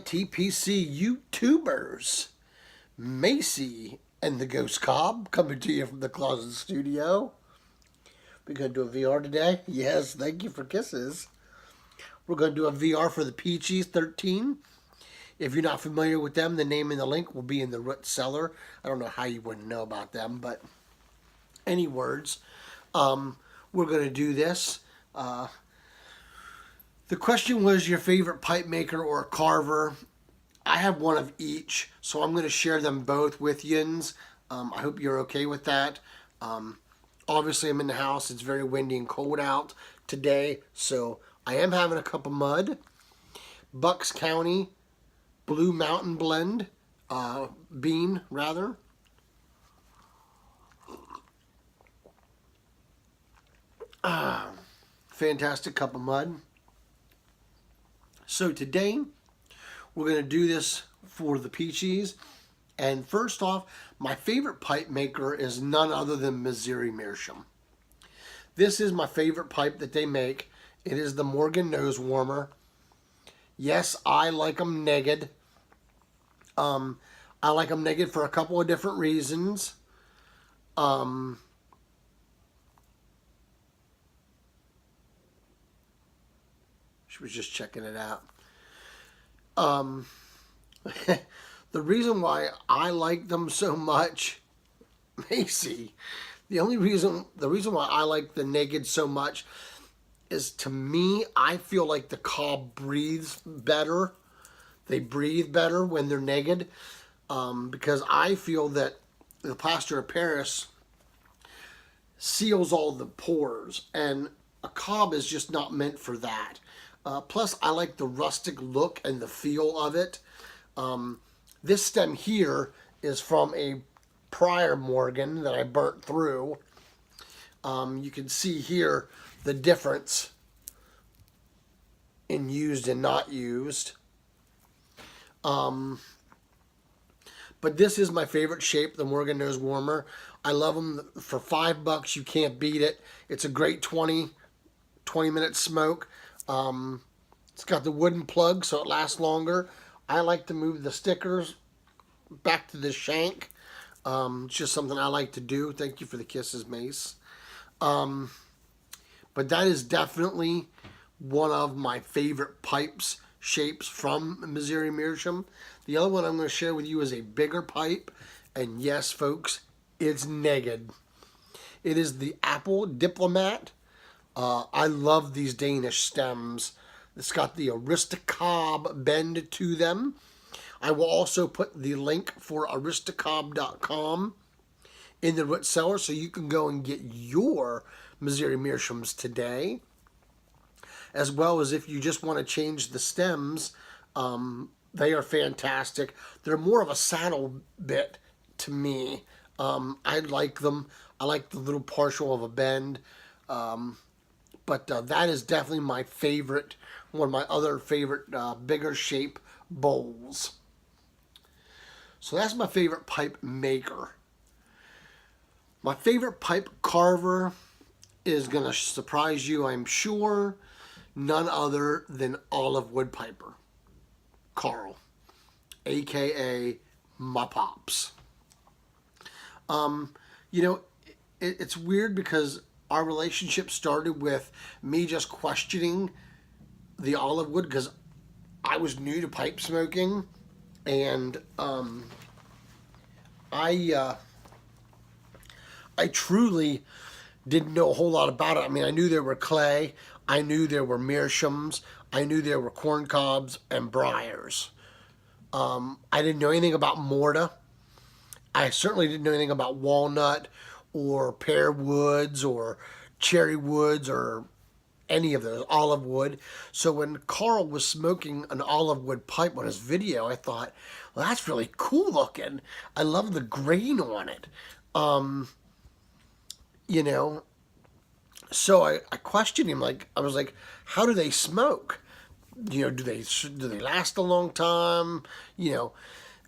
TPC YouTubers, Macy and the GhostCob coming to you from the Closet Studio. We're going to do a VR today. Yes, thank you for kisses. We're going to do a VR for the Peachy 13. If you're not familiar with them, the name and the link will be in the root cellar. I don't know how you wouldn't know about them, but any words. We're going to do this. The question was your favorite pipe maker or carver. I have one of each, so I'm going to share them both with yins. I hope you're okay with that. Obviously, I'm in the house. It's very windy and cold out today, so I am having a cup of mud. Bucks County Blue Mountain Blend, bean, rather. Fantastic cup of mud. So today, we're going to do this for the Peachies. And first off, my favorite pipe maker is none other than Missouri Meerschaum. This is my favorite pipe that they make. It is the Morgan Nose Warmer. Yes, I like them negged. I like them negged for a couple of different reasons. She was just checking it out. The reason why I like them so much, Macy, the reason why I like the naked so much is, to me, I feel like the cob breathes better. They breathe better when they're naked, because I feel that the plaster of Paris seals all the pores, and a cob is just not meant for that. Plus, I like the rustic look and the feel of it. This stem here is from a prior Morgan that I burnt through. You can see here the difference in used and not used. But this is my favorite shape, the Morgan Nose Warmer. I love them. For $5, you can't beat it. It's a great 20-minute smoke. It's got the wooden plug, so it lasts longer. I like to move the stickers back to the shank. It's just something I like to do. Thank you for the kisses, Mace. But that is definitely one of my favorite pipes shapes from Missouri Meerschaum. The other one I'm going to share with you is a bigger pipe. And yes, folks, it's negged. It is the Apple Diplomat. I love these Danish stems. It's got the Aristocob bend to them. I will also put the link for aristocob.com in the root cellar, so you can go and get your Missouri Meerschaums today. As well as if you just want to change the stems, they are fantastic. They're more of a saddle bit to me. I like them. I like the little partial of a bend. But that is definitely my favorite, one of my other favorite bigger shape bowls. So that's my favorite pipe maker. My favorite pipe carver is going to surprise you, I'm sure. None other than Olivewood Piper. Carl, a.k.a. my pops. You know, it's weird because our relationship started with me just questioning the Olivewood because I was new to pipe smoking, and I truly didn't know a whole lot about it. I mean, I knew there were clay, I knew there were Meerschaums, I knew there were corn cobs and briars. I didn't know anything about morta. I certainly didn't know anything about walnut or pear woods or cherry woods or any of those, olive wood. So when Carl was smoking an Olivewood pipe on his video, I thought, well, that's really cool looking. I love the grain on it. You know, So I questioned him, like, I was like, how do they smoke? Do they last a long time? You know,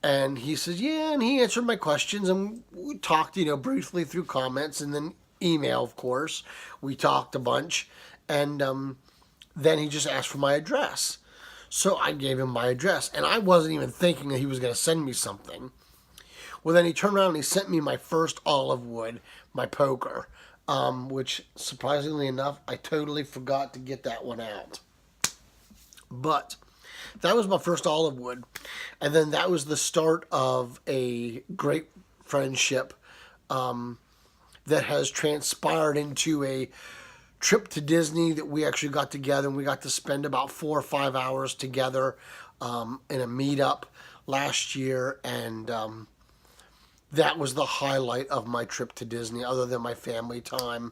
and he says, yeah, and he answered my questions, and we talked, briefly through comments, and then email, of course. We talked a bunch, and then he just asked for my address. So I gave him my address, and I wasn't even thinking that he was going to send me something. Well, then he turned around and he sent me my first Olivewood, my poker, which surprisingly enough, I totally forgot to get that one out. But that was my first Olivewood, and then that was the start of a great friendship that has transpired into a trip to Disney that we actually got together, and we got to spend about 4 or 5 hours together in a meetup last year, and that was the highlight of my trip to Disney, other than my family time.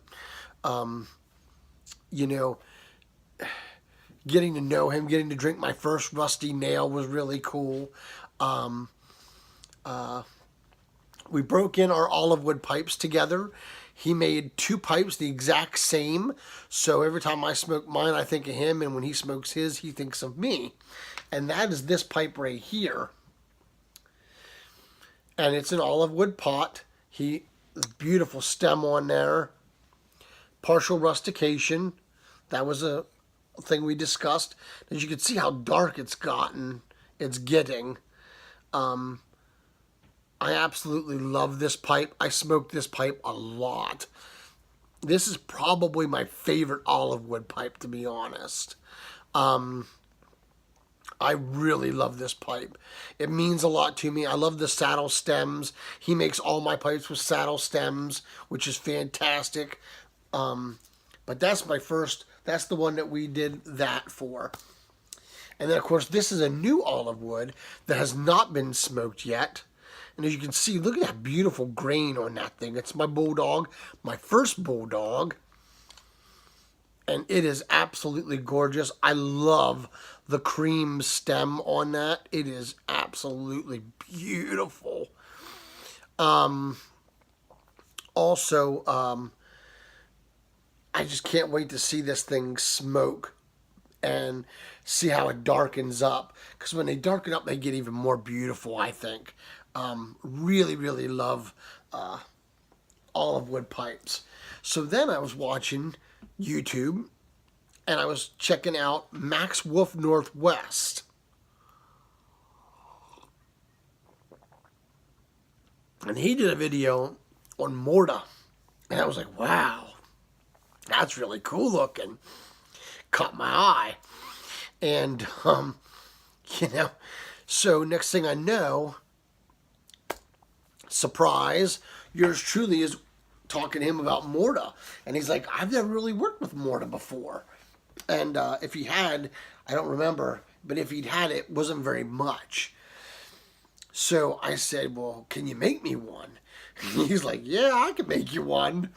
You know, getting to know him, getting to drink my first rusty nail was really cool. We broke in our Olivewood pipes together. He made 2 pipes the exact same, so every time I smoke mine, I think of him, and when he smokes his, he thinks of me. And that is this pipe right here. And it's an Olivewood pot. Beautiful stem on there. Partial rustication. That was a thing we discussed. As you can see how dark it's getting. I absolutely love this pipe. I smoke this pipe a lot. This is probably my favorite Olivewood pipe, to be honest. I really love this pipe. It means a lot to me. I love the saddle stems. He makes all my pipes with saddle stems, which is fantastic. But that's the one that we did that for. And then, of course, this is a new Olivewood that has not been smoked yet. And as you can see, look at that beautiful grain on that thing. It's my Bulldog, my first Bulldog. And it is absolutely gorgeous. I love the cream stem on that. It is absolutely beautiful. Also, I just can't wait to see this thing smoke and see how it darkens up. Because when they darken up, they get even more beautiful, I think. Really, really love Olivewood pipes. So then I was watching YouTube, and I was checking out Max Wolf Northwest. And he did a video on Morta. And I was like, wow, that's really cool looking. Caught my eye. And, so next thing I know, surprise, yours truly is talking to him about Morta. And he's like, I've never really worked with Morta before. And if he had, I don't remember, but if he'd had, it wasn't very much. So I said, well, can you make me one? He's like, yeah, I can make you one.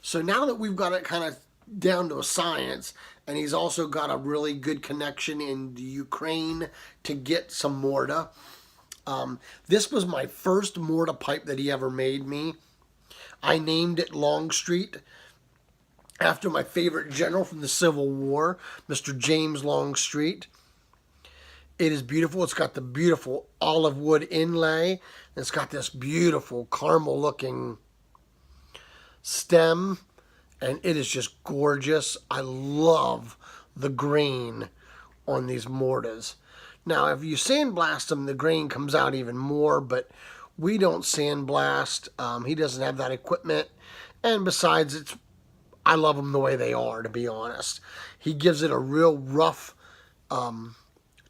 So now that we've got it kind of down to a science, and he's also got a really good connection in the Ukraine to get some Morta. This was my first Morta pipe that he ever made me. I named it Longstreet after my favorite general from the Civil War, Mr. James Longstreet. It is beautiful. It's got the beautiful Olivewood inlay. It's got this beautiful caramel looking stem, and it is just gorgeous. I love the grain on these Mortas. Now, if you sandblast them, the grain comes out even more, but we don't sandblast. He doesn't have that equipment, and besides, I love them the way they are, to be honest. He gives it a real rough,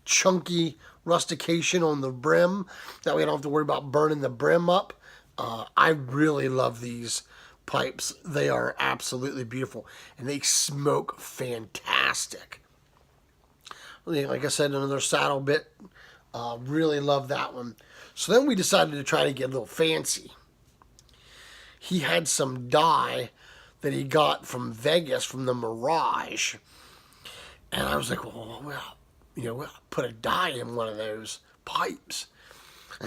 chunky rustication on the brim. That way I don't have to worry about burning the brim up. I really love these pipes. They are absolutely beautiful, and they smoke fantastic. Like I said, another saddle bit. Really love that one. So then we decided to try to get a little fancy. He had some dye that he got from Vegas from the Mirage. And I was like, well, we'll put a dye in one of those pipes.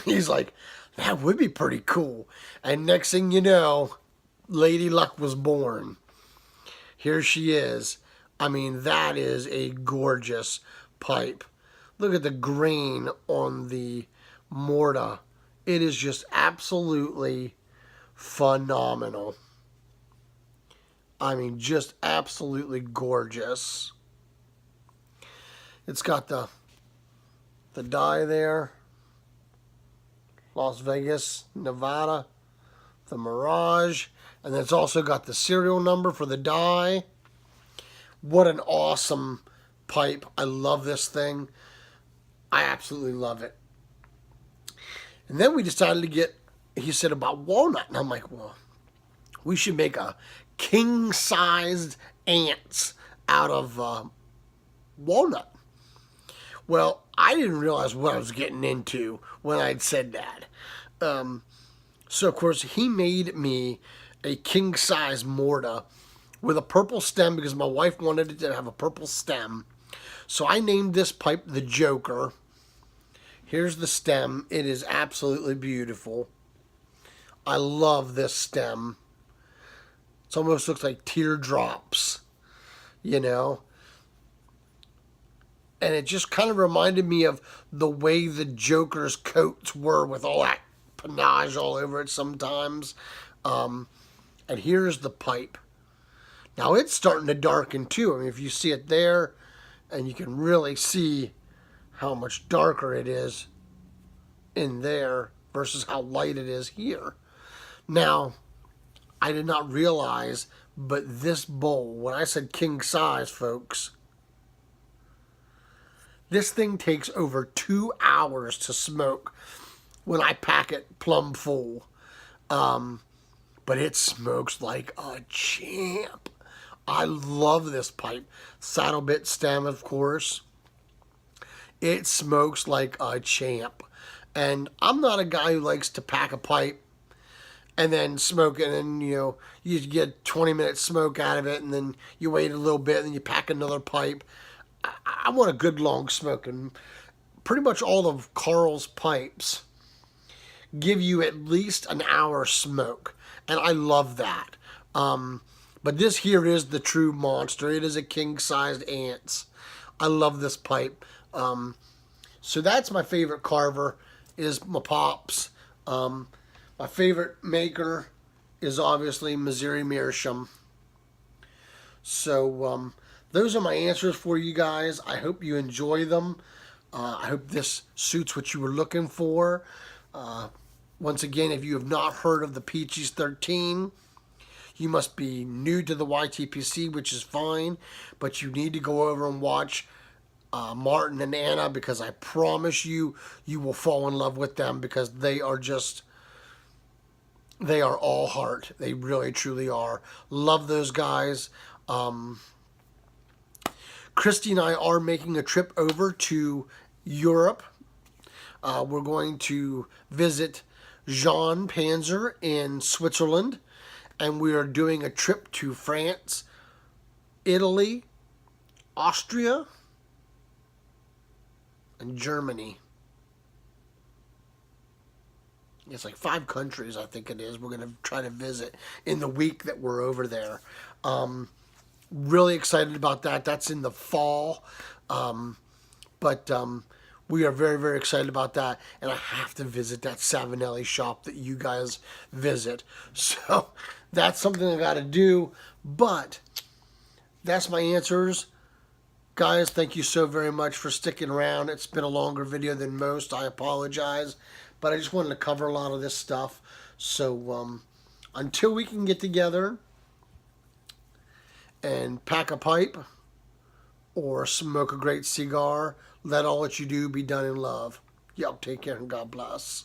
He's like, that would be pretty cool. And next thing you know, Lady Luck was born. here she is. I mean, that is a gorgeous pipe. Look at the grain on the mortar. It is just absolutely phenomenal. I mean, just absolutely gorgeous. It's got the die there. Las Vegas, Nevada. The Mirage. And then it's also got the serial number for the die. What an awesome pipe. I love this thing. I absolutely love it. And then we decided to get, he said about walnut. And I'm like, well, we should make a king-sized ants out of walnut. Well, I didn't realize what I was getting into when I'd said that. So, of course, he made me a king-size mortar with a purple stem because my wife wanted it to have a purple stem. So I named this pipe the Joker. Here's the stem. It is absolutely beautiful. I love this stem. It almost looks like teardrops, you know. And it just kind of reminded me of the way the Joker's coats were with all that panache all over it sometimes. And here's the pipe. Now it's starting to darken too. I mean, if you see it there, and you can really see how much darker it is in there versus how light it is here. Now, I did not realize, but this bowl, when I said king size, folks, this thing takes over 2 hours to smoke when I pack it plumb full. But it smokes like a champ. I love this pipe. Saddle bit stem, of course. It smokes like a champ. And I'm not a guy who likes to pack a pipe and then smoke it, and you get 20-minute smoke out of it, and then you wait a little bit, and then you pack another pipe. I want a good long smoke, and pretty much all of Carl's pipes give you at least an hour smoke, and I love that. But this here is the true monster. It is a king-sized ants. I love this pipe. So that's my favorite carver, is my Pops. My favorite maker is obviously Missouri Meerschaum. So those are my answers for you guys. I hope you enjoy them. I hope this suits what you were looking for. Once again, if you have not heard of the Peachy's 13, you must be new to the YTPC, which is fine, but you need to go over and watch Martin and Anna, because I promise you, you will fall in love with them, because they are all heart. They really, truly are. Love those guys. Christy and I are making a trip over to Europe. We're going to visit Jean Panzer in Switzerland, and we are doing a trip to France, Italy, Austria, and Germany. It's like 5 countries, I think it is. We're going to try to visit in the week that we're over there. Really excited about that. That's in the fall. But we are very, very excited about that. And I have to visit that Savinelli shop that you guys visit. So that's something I got to do. But that's my answers. Guys, thank you so very much for sticking around. It's been a longer video than most. I apologize. But I just wanted to cover a lot of this stuff. So until we can get together and pack a pipe or smoke a great cigar, let all that you do be done in love. Y'all take care and God bless.